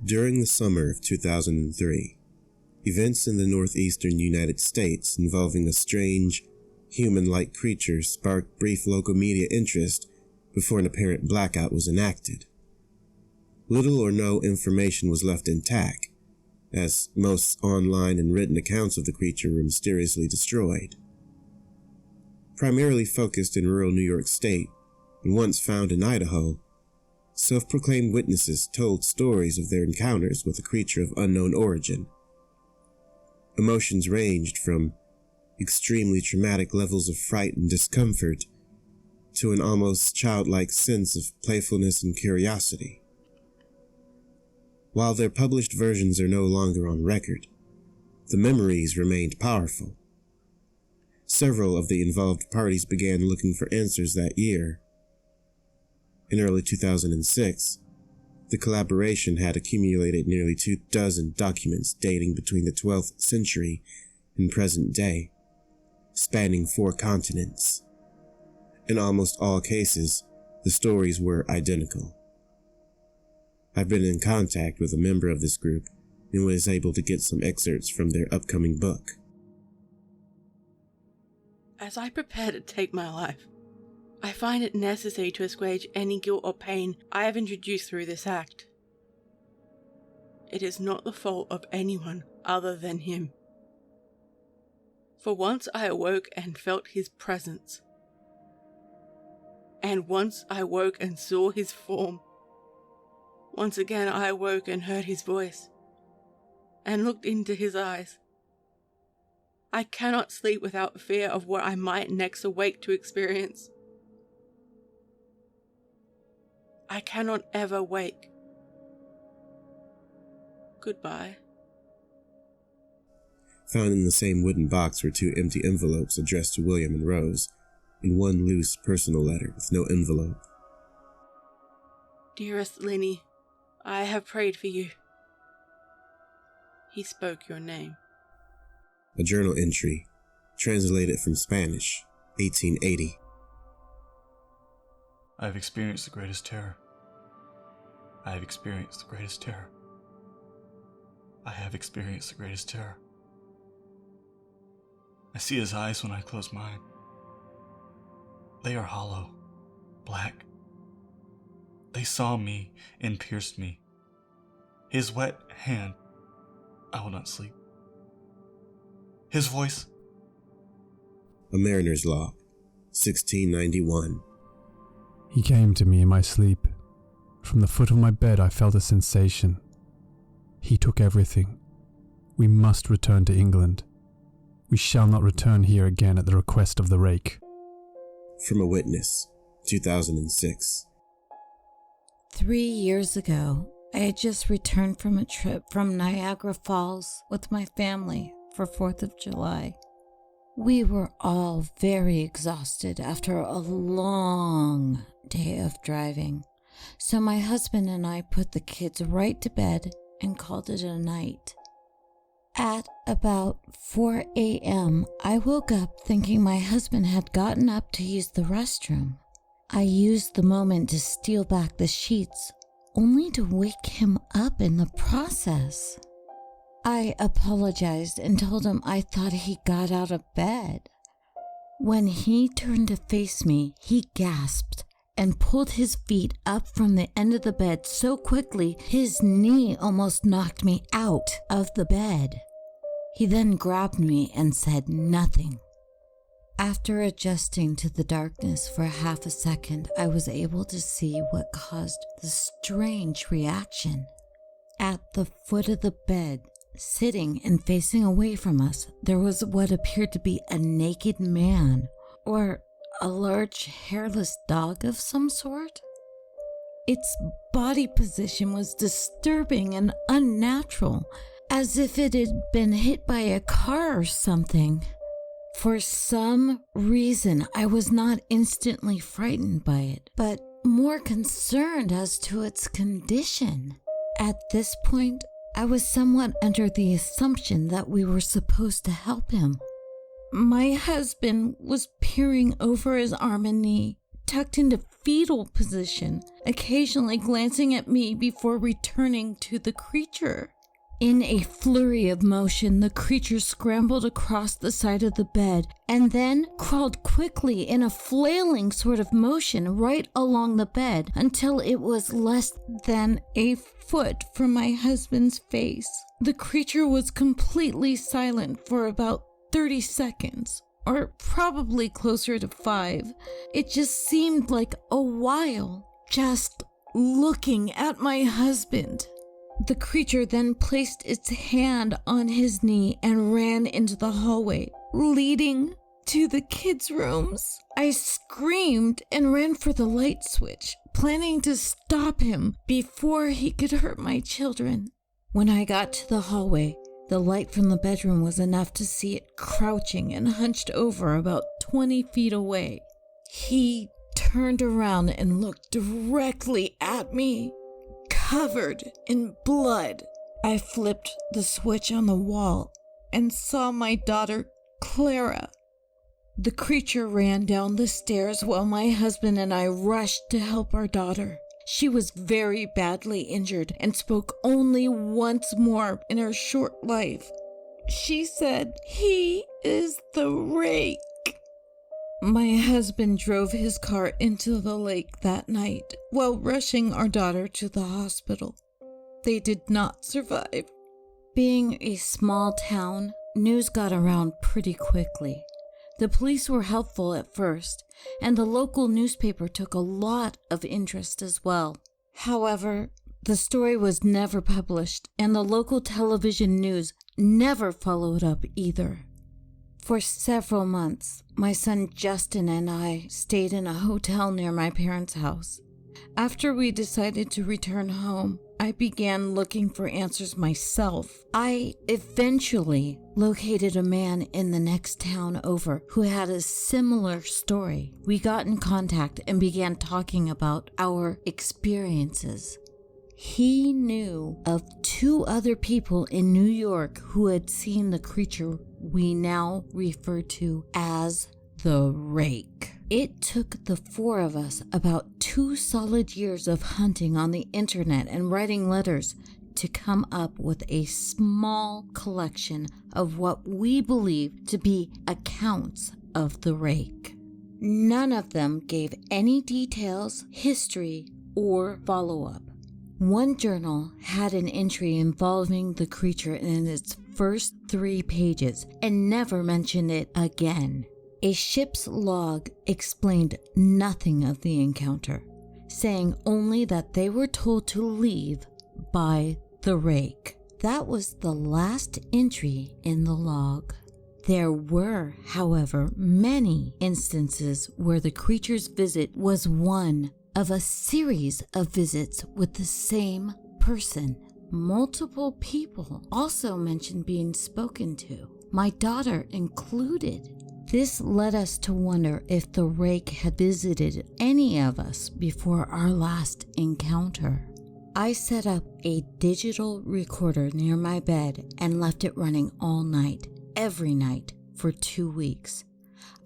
During the summer of 2003, events in the northeastern United States involving a strange, human-like creature sparked brief local media interest before an apparent blackout was enacted. Little or no information was left intact, as most online and written accounts of the creature were mysteriously destroyed. Primarily focused in rural New York State and once found in Idaho, self-proclaimed witnesses told stories of their encounters with a creature of unknown origin. Emotions ranged from extremely traumatic levels of fright and discomfort to an almost childlike sense of playfulness and curiosity. While their published versions are no longer on record, the memories remained powerful. Several of the involved parties began looking for answers that year. In early 2006, the collaboration had accumulated nearly 24 documents dating between the 12th century and present day, spanning 4 continents. In almost all cases, the stories were identical. I've been in contact with a member of this group and was able to get some excerpts from their upcoming book. As I prepare to take my life, I find it necessary to assuage any guilt or pain I have introduced through this act. It is not the fault of anyone other than him. For once I awoke and felt his presence. And once I woke and saw his form. Once again I awoke and heard his voice, and looked into his eyes. I cannot sleep without fear of what I might next awake to experience. I cannot ever wake. Goodbye. Found in the same wooden box were 2 empty envelopes addressed to William and Rose, and 1 loose personal letter with no envelope. Dearest Lenny, I have prayed for you. He spoke your name. A journal entry, translated from Spanish, 1880. I have experienced the greatest terror. I have experienced the greatest terror. I have experienced the greatest terror. I see his eyes when I close mine. They are hollow, black. They saw me and pierced me. His wet hand, I will not sleep. His voice. A Mariner's Log, 1691. He came to me in my sleep. From the foot of my bed I felt a sensation. He took everything. We must return to England. We shall not return here again at the request of the Rake. From a Witness, 2006. 3 years ago, I had just returned from a trip from Niagara Falls with my family for 4th of July. We were all very exhausted after a long day of driving, so my husband and I put the kids right to bed and called it a night. At about 4 a.m., I woke up thinking my husband had gotten up to use the restroom. I used the moment to steal back the sheets, only to wake him up in the process. I apologized and told him I thought he got out of bed. When he turned to face me, he gasped and pulled his feet up from the end of the bed so quickly his knee almost knocked me out of the bed. He then grabbed me and said nothing. After adjusting to the darkness for half a second, I was able to see what caused the strange reaction. At the foot of the bed, sitting and facing away from us, there was what appeared to be a naked man, or a large hairless dog of some sort. Its body position was disturbing and unnatural, as if it had been hit by a car or something. For some reason, I was not instantly frightened by it, but more concerned as to its condition. At this point, I was somewhat under the assumption that we were supposed to help him. My husband was peering over his arm and knee, tucked into fetal position, occasionally glancing at me before returning to the creature. In a flurry of motion, the creature scrambled across the side of the bed and then crawled quickly in a flailing sort of motion right along the bed until it was less than a foot from my husband's face. The creature was completely silent for about 30 seconds, or probably closer to 5. It just seemed like a while, just looking at my husband. The creature then placed its hand on his knee and ran into the hallway, leading to the kids' rooms. I screamed and ran for the light switch, planning to stop him before he could hurt my children. When I got to the hallway, the light from the bedroom was enough to see it crouching and hunched over about 20 feet away. He turned around and looked directly at me, covered in blood. I flipped the switch on the wall and saw my daughter, Clara. The creature ran down the stairs while my husband and I rushed to help our daughter. She was very badly injured and spoke only once more in her short life. She said, "He is the Rake." My husband drove his car into the lake that night while rushing our daughter to the hospital. They did not survive. Being a small town, news got around pretty quickly. The police were helpful at first, and the local newspaper took a lot of interest as well. However, the story was never published, and the local television news never followed up either. For several months, my son Justin and I stayed in a hotel near my parents' house. After we decided to return home, I began looking for answers myself. I eventually located a man in the next town over who had a similar story. We got in contact and began talking about our experiences. He knew of 2 other people in New York who had seen the creature we now refer to as the Rake. It took the 4 of us about 2 solid years of hunting on the internet and writing letters to come up with a small collection of what we believe to be accounts of the Rake. None of them gave any details, history, or follow-up. One journal had an entry involving the creature in its first 3 pages and never mentioned it again. A ship's log explained nothing of the encounter, saying only that they were told to leave by the Rake. That was the last entry in the log. There were, however, many instances where the creature's visit was one of a series of visits with the same person. Multiple people also mentioned being spoken to, my daughter included. This led us to wonder if the Rake had visited any of us before our last encounter. I set up a digital recorder near my bed and left it running all night, every night, for 2 weeks.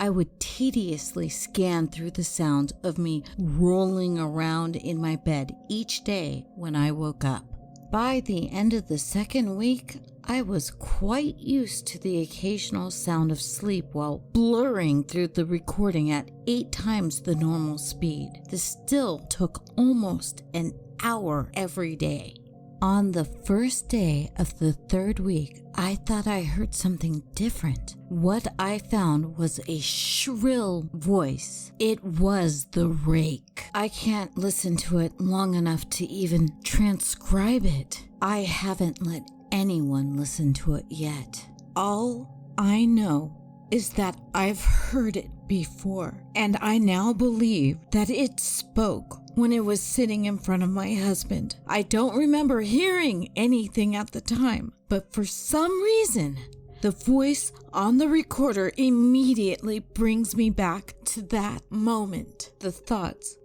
I would tediously scan through the sounds of me rolling around in my bed each day when I woke up. By the end of the 2nd week, I was quite used to the occasional sound of sleep while blurring through the recording at 8 times the normal speed. This still took almost an hour every day. On the first day of the 3rd week, I thought I heard something different. What I found was a shrill voice. It was the Rake. I can't listen to it long enough to even transcribe it. I haven't let anyone listen to it yet. All I know is that I've heard it before, and I now believe that it spoke when it was sitting in front of my husband. I don't remember hearing anything at the time, but for some reason, the voice on the recorder immediately brings me back to that moment. The thoughts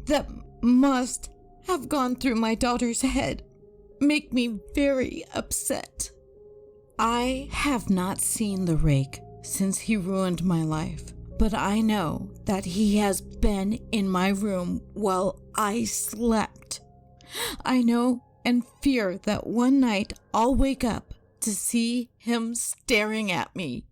that must have gone through my daughter's head make me very upset. I have not seen the Rake since he ruined my life. but I know that he has been in my room while I slept. I know and fear that one night I'll wake up to see him staring at me.